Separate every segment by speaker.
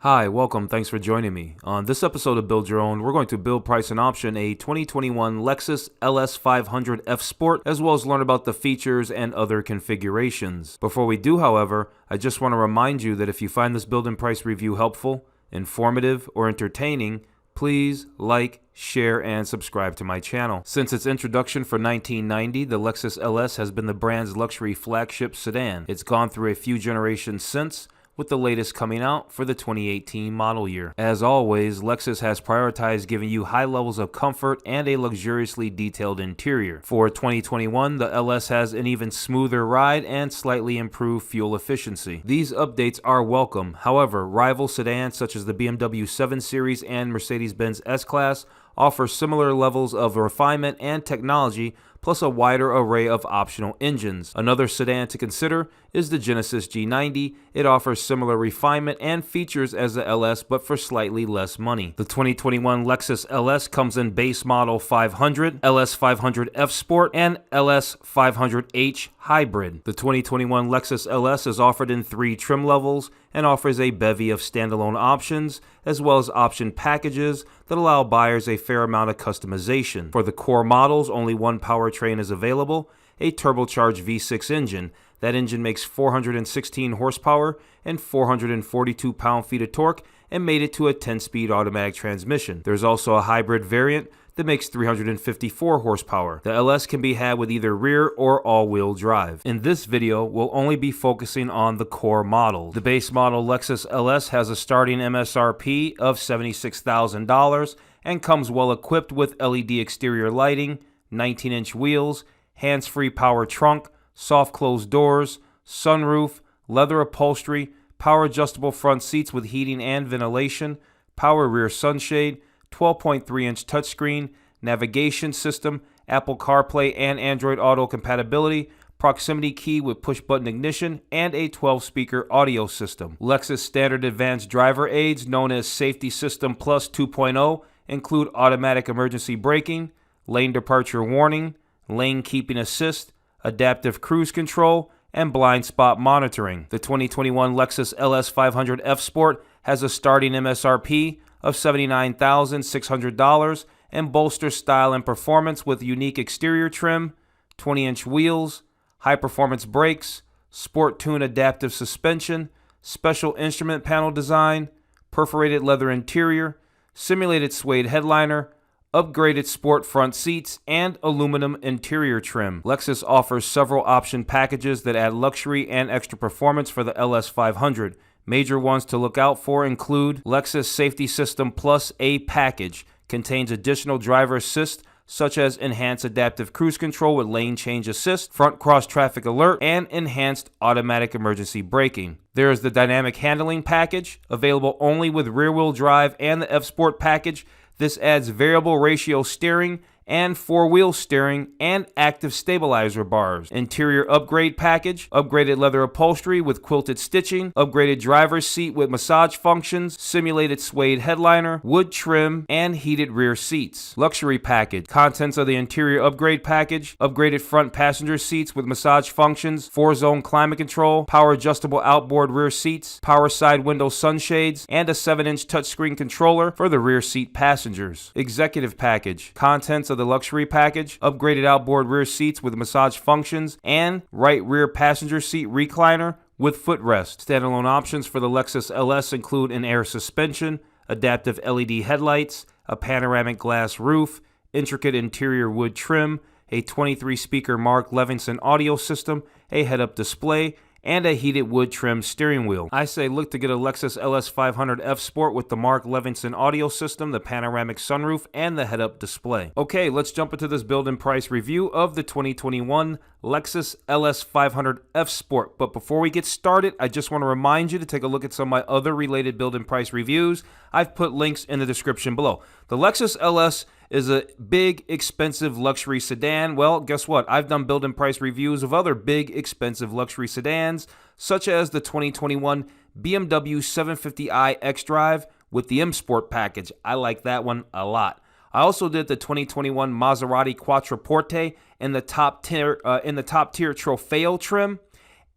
Speaker 1: Hi, welcome. Thanks for joining me. On this episode of Build Your Own, we're going to build, price, and option a 2021 Lexus LS 500 F Sport, as well as learn about the features and other configurations. Before we do, however, I just want to remind you that if you find this build and price review helpful, informative, or entertaining, please like, share, and subscribe to my channel. Since its introduction for 1990, the Lexus LS has been the brand's luxury flagship sedan. It's gone through a few generations since, with the latest coming out for the 2018 model year. As always, Lexus has prioritized giving you high levels of comfort and a luxuriously detailed interior. For 2021, the LS has an even smoother ride and slightly improved fuel efficiency. These updates are welcome. However, rival sedans such as the BMW 7 Series and Mercedes-Benz S-Class offer similar levels of refinement and technology, plus a wider array of optional engines. Another sedan to consider is the Genesis G90. It offers similar refinement and features as the LS, but for slightly less money. The 2021 Lexus LS comes in base model 500, LS 500 F Sport, and LS 500H Hybrid. The 2021 Lexus LS is offered in 3 trim levels and offers a bevy of standalone options, as well as option packages that allow buyers a fair amount of customization. For the core models, only one powertrain is available, a turbocharged V6 engine. That engine makes 416 horsepower and 442 pound-feet of torque and made it to a 10-speed automatic transmission. There's also a hybrid variant that makes 354 horsepower. The LS can be had with either rear or all-wheel drive. In this video, we'll only be focusing on the core model. The base model Lexus LS has a starting MSRP of $76,000 and comes well equipped with LED exterior lighting, 19-inch wheels, hands-free power trunk, soft closed doors, sunroof, leather upholstery, power adjustable front seats with heating and ventilation, power rear sunshade, 12.3-inch touchscreen, navigation system, Apple CarPlay and Android Auto compatibility, proximity key with push-button ignition, and a 12-speaker audio system. Lexus standard advanced driver aids, known as Safety System Plus 2.0, include automatic emergency braking, lane departure warning, lane keeping assist, adaptive cruise control, and blind spot monitoring. The 2021 Lexus LS 500 F Sport has a starting MSRP of $79,600 and bolsters style and performance with unique exterior trim, 20-inch wheels, high-performance brakes, Sport Tune adaptive suspension, special instrument panel design, perforated leather interior, simulated suede headliner, upgraded sport front seats, and aluminum interior trim. Lexus offers several option packages that add luxury and extra performance for the LS 500. Major ones to look out for include Lexus Safety System Plus A package. Contains additional driver assist such as enhanced adaptive cruise control with lane change assist, front cross traffic alert, and enhanced automatic emergency braking. There is the dynamic handling package, available only with rear-wheel drive, and the F Sport package. This adds variable ratio steering and 4-wheel steering and active stabilizer bars. Interior upgrade package, upgraded leather upholstery with quilted stitching, upgraded driver's seat with massage functions, simulated suede headliner, wood trim, and heated rear seats. Luxury package, contents of the interior upgrade package, upgraded front passenger seats with massage functions, 4-zone climate control, power adjustable outboard rear seats, power side window sunshades, and a 7-inch touchscreen controller for the rear seat passengers. Executive package, contents of the luxury package, upgraded outboard rear seats with massage functions, and right rear passenger seat recliner with footrest. Standalone options for the Lexus LS include an air suspension, adaptive LED headlights, a panoramic glass roof, intricate interior wood trim, a 23-speaker Mark Levinson audio system, a head-up display, and a heated wood trim steering wheel. I say look to get a Lexus LS 500 F Sport with the Mark Levinson audio system, the panoramic sunroof, and the head-up display. Okay, let's jump into this build and price review of the 2021 Lexus LS 500 F Sport. But before we get started, I just want to remind you to take a look at some of my other related build and price reviews. I've put links in the description below. The Lexus LS is a big, expensive luxury sedan. Well, guess what? I've done build and price reviews of other big, expensive luxury sedans, such as the 2021 BMW 750i xDrive with the M Sport package. I like that one a lot. I also did the 2021 Maserati Quattroporte in the top tier Trofeo trim,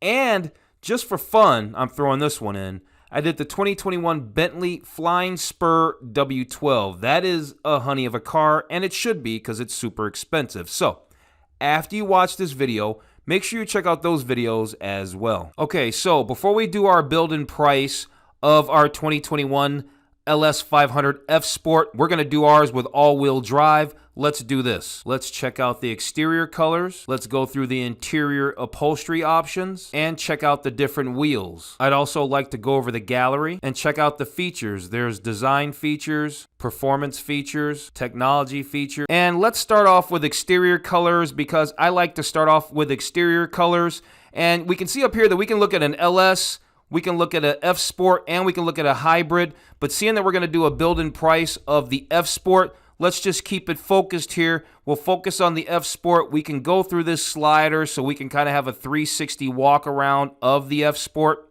Speaker 1: and just for fun, I'm throwing this one in. I did the 2021 Bentley Flying Spur W12. That is a honey of a car, and it should be because it's super expensive. So, after you watch this video, make sure you check out those videos as well. Okay, so before we do our build and price of our 2021 LS 500 F Sport, we're going to do ours with all-wheel drive. Let's do this. Let's check out the exterior colors. Let's go through the interior upholstery options and check out the different wheels. I'd also like to go over the gallery and check out the features. There's design features, performance features, technology features. And let's start off with exterior colors because I like to start off with exterior colors. And we can see up here that we can look at an LS, we can look at an F Sport, and we can look at a hybrid. But seeing that we're going to do a build and price of the F Sport, let's just keep it focused here. We'll focus on the F Sport. We can go through this slider so we can kind of have a 360 walk around of the F Sport.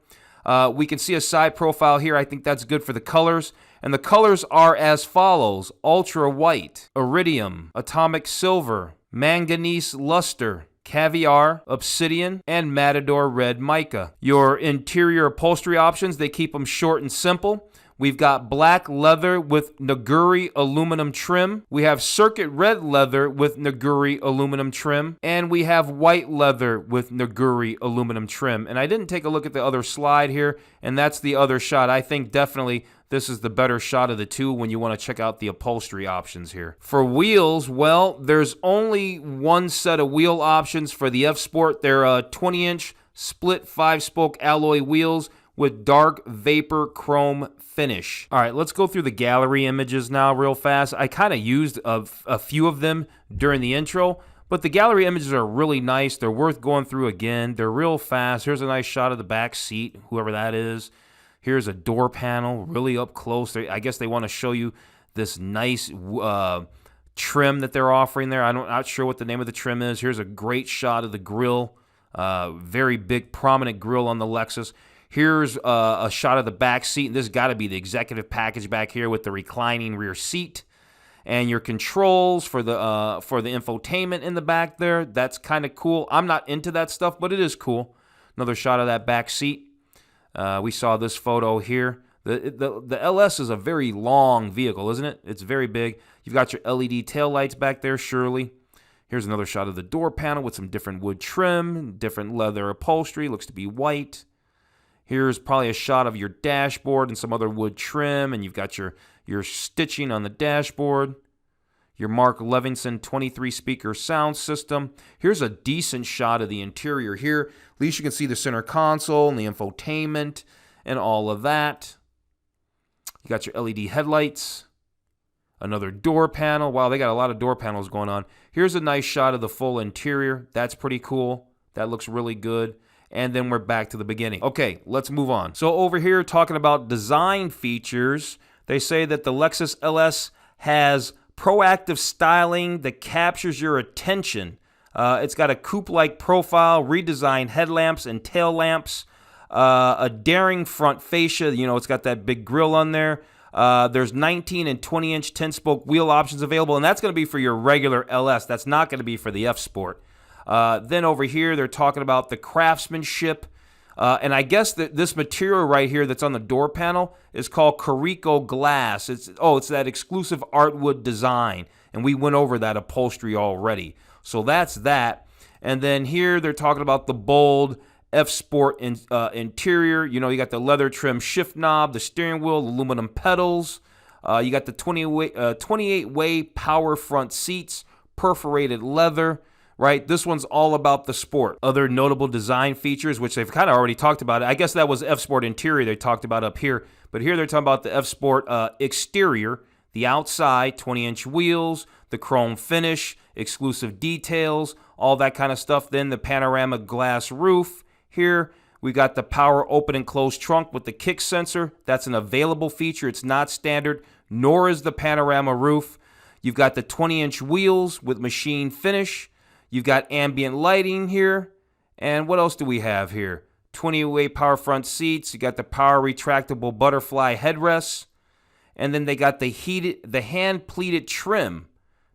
Speaker 1: We can see a side profile here. I think that's good for the colors. And the colors are as follows: ultra white, iridium, atomic silver, manganese luster, caviar, obsidian, and matador red mica. Your interior upholstery options, they keep them short and simple. We've got black leather with Naguri aluminum trim. We have circuit red leather with Naguri aluminum trim. And we have white leather with Naguri aluminum trim. And I didn't take a look at the other slide here, and that's the other shot. I think definitely this is the better shot of the two when you want to check out the upholstery options here. For wheels, well, there's only one set of wheel options for the F Sport. They're 20-inch split 5-spoke alloy wheels with dark vapor chrome finish. All right, let's go through the gallery images now real fast. I kind of used a few of them during the intro, but the gallery images are really nice. They're worth going through again. They're real fast. Here's a nice shot of the back seat, whoever that is. Here's a door panel, really up close. I guess they want to show you this nice trim that they're offering there. I'm not sure what the name of the trim is. Here's a great shot of the grille. Very big, prominent grille on the Lexus. Here's a shot of the back seat. This has got to be the executive package back here with the reclining rear seat. And your controls for the infotainment in the back there. That's kind of cool. I'm not into that stuff, but it is cool. Another shot of that back seat. We saw this photo here. The LS is a very long vehicle, isn't it? It's very big. You've got your LED taillights back there, surely. Here's another shot of the door panel with some different wood trim, different leather upholstery. Looks to be white. Here's probably a shot of your dashboard and some other wood trim, and you've got your stitching on the dashboard. Your Mark Levinson 23-speaker sound system. Here's a decent shot of the interior here. At least you can see the center console and the infotainment and all of that. You got your LED headlights. Another door panel. Wow, they got a lot of door panels going on. Here's a nice shot of the full interior. That's pretty cool. That looks really good. And then we're back to the beginning. Okay, let's move on. So over here, talking about design features, they say that the Lexus LS has proactive styling that captures your attention. It's got a coupe-like profile, redesigned headlamps and tail lamps, a daring front fascia. You know, it's got that big grille on there. There's 19 and 20-inch 10-spoke wheel options available, and that's going to be for your regular LS. That's not going to be for the F Sport. Then over here, they're talking about the craftsmanship. And I guess that this material right here that's on the door panel is called Carico glass. It's that exclusive artwood design. And we went over that upholstery already. So that's that. And then here they're talking about the bold F Sport interior. You know, you got the leather trim shift knob, the steering wheel, aluminum pedals. You got the 28-way power front seats, perforated leather. Right, this one's all about the Sport. Other notable design features, which they've kind of already talked about. I guess that was F Sport interior they talked about up here. But here they're talking about the F Sport exterior, the outside, 20-inch wheels, the chrome finish, exclusive details, all that kind of stuff. Then the panoramic glass roof. Here we got the power open and close trunk with the kick sensor. That's an available feature. It's not standard, nor is the panorama roof. You've got the 20-inch wheels with machine finish. You've got ambient lighting here. And what else do we have here? 20-way power front seats. You got the power retractable butterfly headrests. And then they got the hand pleated trim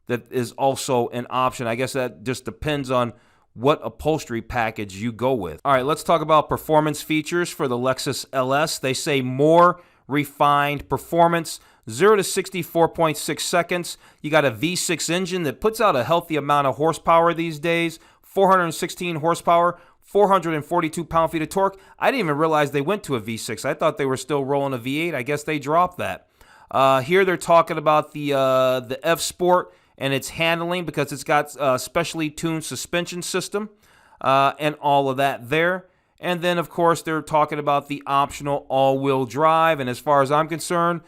Speaker 1: that is also an option. I guess that just depends on what upholstery package you go with. All right, let's talk about performance features for the Lexus LS. They say more refined performance, 0 to 60, 4.6 seconds. You got a V6 engine that puts out a healthy amount of horsepower these days, 416 horsepower, 442 pound-feet of torque. I didn't even realize they went to a V6. I thought they were still rolling a V8. I guess they dropped that. Here they're talking about the F Sport and its handling because it's got a specially tuned suspension system and all of that there. And then, of course, they're talking about the optional all-wheel drive. And as far as I'm concerned,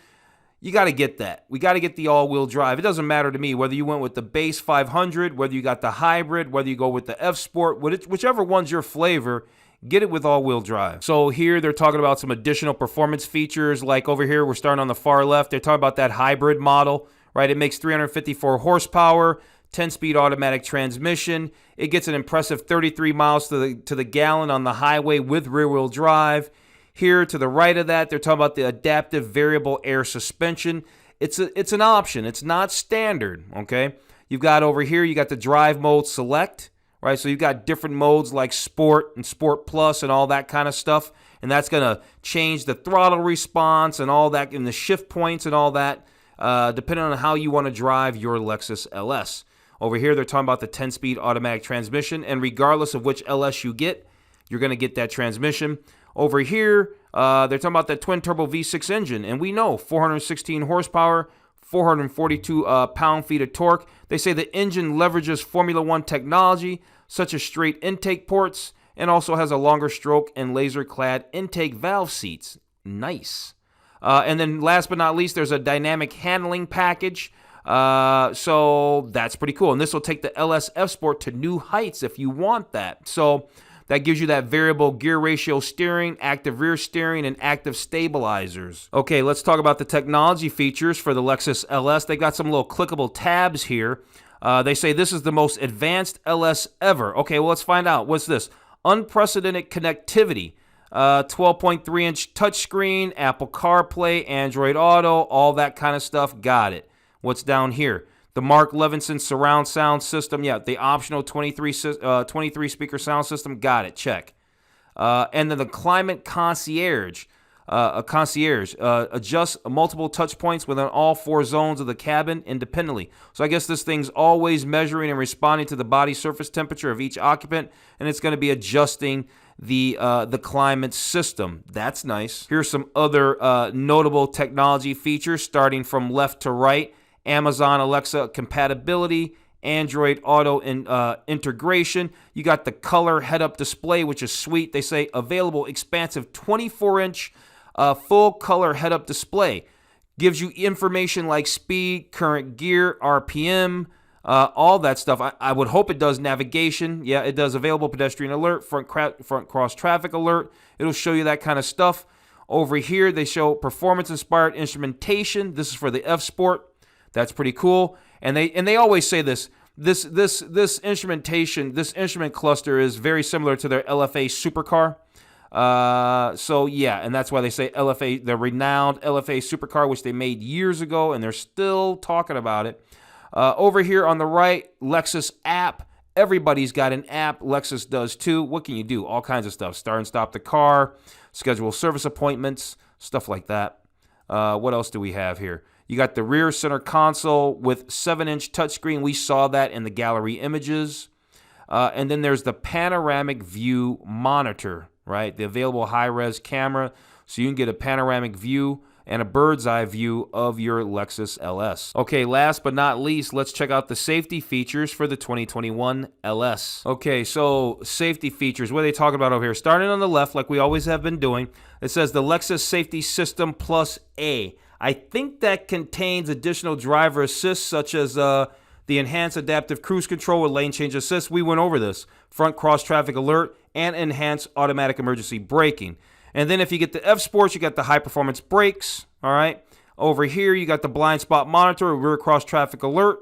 Speaker 1: you got to get that. We got to get the all-wheel drive. It doesn't matter to me whether you went with the base 500, whether you got the hybrid, whether you go with the F Sport, whichever one's your flavor, get it with all-wheel drive. So here they're talking about some additional performance features. Like over here, we're starting on the far left. They're talking about that hybrid model, right? It makes 354 horsepower, 10-speed automatic transmission. It gets an impressive 33 miles to the gallon on the highway with rear-wheel drive. Here to the right of that, they're talking about the adaptive variable air suspension. It's an option. It's not standard, okay? You've got over here, you got the drive mode select, right? So you've got different modes like Sport and Sport Plus and all that kind of stuff. And that's going to change the throttle response and all that and the shift points and all that, depending on how you want to drive your Lexus LS. Over here, they're talking about the 10-speed automatic transmission. And regardless of which LS you get, you're going to get that transmission. Over here, they're talking about that twin-turbo V6 engine. And we know 416 horsepower, 442 pound-feet of torque. They say the engine leverages Formula One technology, such as straight intake ports, and also has a longer stroke and laser-clad intake valve seats. Nice. And then last but not least, there's a dynamic handling package. So that's pretty cool. And this will take the LS F Sport to new heights if you want that. So that gives you that variable gear ratio steering, active rear steering, and active stabilizers. Okay, let's talk about the technology features for the Lexus LS. They got some little clickable tabs here. They say this is the most advanced LS ever. Okay, well, let's find out. What's this? Unprecedented connectivity. 12.3-inch touchscreen, Apple CarPlay, Android Auto, all that kind of stuff. Got it. What's down here? The Mark Levinson surround sound system. Yeah, the optional 23 speaker sound system. Got it. Check. And then the climate concierge. Adjusts multiple touch points within all 4 zones of the cabin independently. So I guess this thing's always measuring and responding to the body surface temperature of each occupant, and it's going to be adjusting the climate system. That's nice. Here's some other notable technology features starting from left to right. Amazon Alexa compatibility, Android Auto integration. You got the color head-up display, which is sweet. They say available expansive 24-inch full color head-up display. Gives you information like speed, current gear, RPM, all that stuff. I would hope it does navigation. Yeah, it does available pedestrian alert, front cross traffic alert. It'll show you that kind of stuff. Over here, they show performance-inspired instrumentation. This is for the F Sport. That's pretty cool. And they always say this instrumentation, this instrument cluster is very similar to their LFA supercar. So yeah, and that's why they say LFA, the renowned LFA supercar, which they made years ago, and they're still talking about it. Over here on the right, Lexus app. Everybody's got an app. Lexus does too. What can you do? All kinds of stuff. Start and stop the car, schedule service appointments, stuff like that. What else do we have here? You got the rear center console with 7-inch touchscreen. We saw that in the gallery images. And then there's the panoramic view monitor, right? The available high-res camera, so you can get a panoramic view and a bird's eye view of your Lexus LS. Okay, last but not least, let's check out the safety features for the 2021 LS. Okay, so safety features, what are they talking about over here? Starting on the left, like we always have been doing, it says the Lexus Safety System Plus A. I think that contains additional driver assist, such as the enhanced adaptive cruise control with lane change assist. We went over this. Front cross traffic alert and enhanced automatic emergency braking. And then if you get the F Sports, you got the high performance brakes. All right. Over here, you got the blind spot monitor, rear cross traffic alert.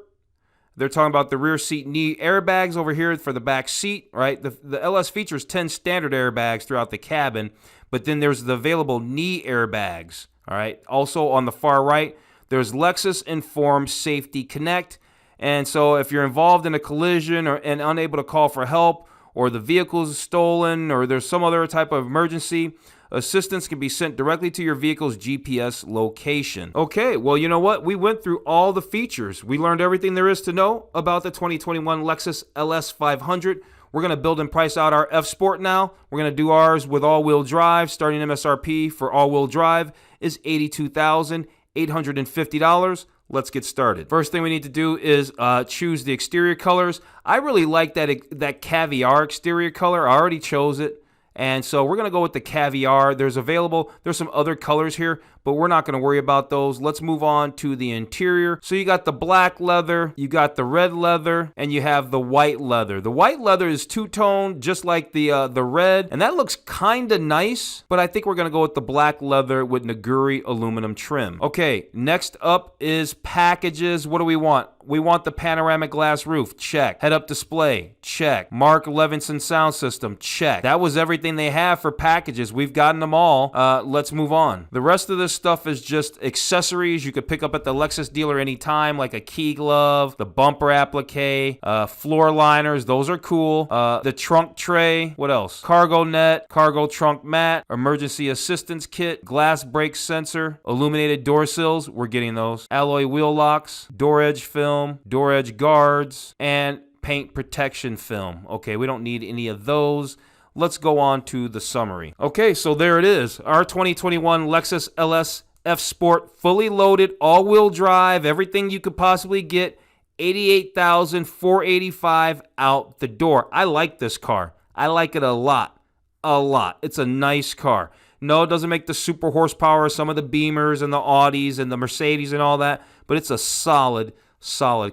Speaker 1: They're talking about the rear seat knee airbags over here for the back seat, right? The LS features 10 standard airbags throughout the cabin, but then there's the available knee airbags. All right. Also on the far right, there's Lexus Informed Safety Connect. And so if you're involved in a collision and unable to call for help, or the vehicle is stolen, or there's some other type of emergency, assistance can be sent directly to your vehicle's GPS location. Okay, well, you know what? We went through all the features. We learned everything there is to know about the 2021 Lexus LS 500. We're going to build and price out our F Sport now. We're going to do ours with all-wheel drive. Starting MSRP for all-wheel drive is $82,850. Let's get started. First thing we need to do is choose the exterior colors. I really like that caviar exterior color. I already chose it. And so we're going to go with the caviar. There's some other colors here, but we're not going to worry about those. Let's move on to the interior. So you got the black leather, you got the red leather, and you have the white leather. The white leather is two-tone, just like the red, and that looks kind of nice, but I think we're going to go with the black leather with Naguri aluminum trim. Okay, next up is packages. What do we want? We want the panoramic glass roof, check. Head-up display, check. Mark Levinson sound system, check. That was everything they have for packages. We've gotten them all. Let's move on. The rest of this stuff is just accessories you could pick up at the Lexus dealer anytime, like a key glove, the bumper applique, floor liners. Those are cool. The trunk tray. What else? Cargo net, cargo trunk mat, emergency assistance kit, glass brake sensor, illuminated door sills. We're getting those. Alloy wheel locks, door edge film, door edge guards, and paint protection film. Okay, we don't need any of those. Let's go on to the summary. Okay, so there it is. Our 2021 Lexus LS F Sport, fully loaded, all-wheel drive, everything you could possibly get, $88,485 out the door. I like this car. I like it a lot. A lot. It's a nice car. No, it doesn't make the super horsepower of some of the Beamers and the Audis and the Mercedes and all that, but it's a solid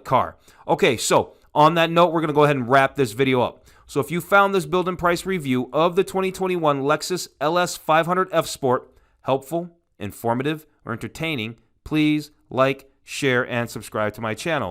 Speaker 1: car. Okay, so on that note, we're going to go ahead and wrap this video up. So if you found this build and price review of the 2021 Lexus LS 500 F Sport helpful, informative, or entertaining, please like, share, and subscribe to my channel.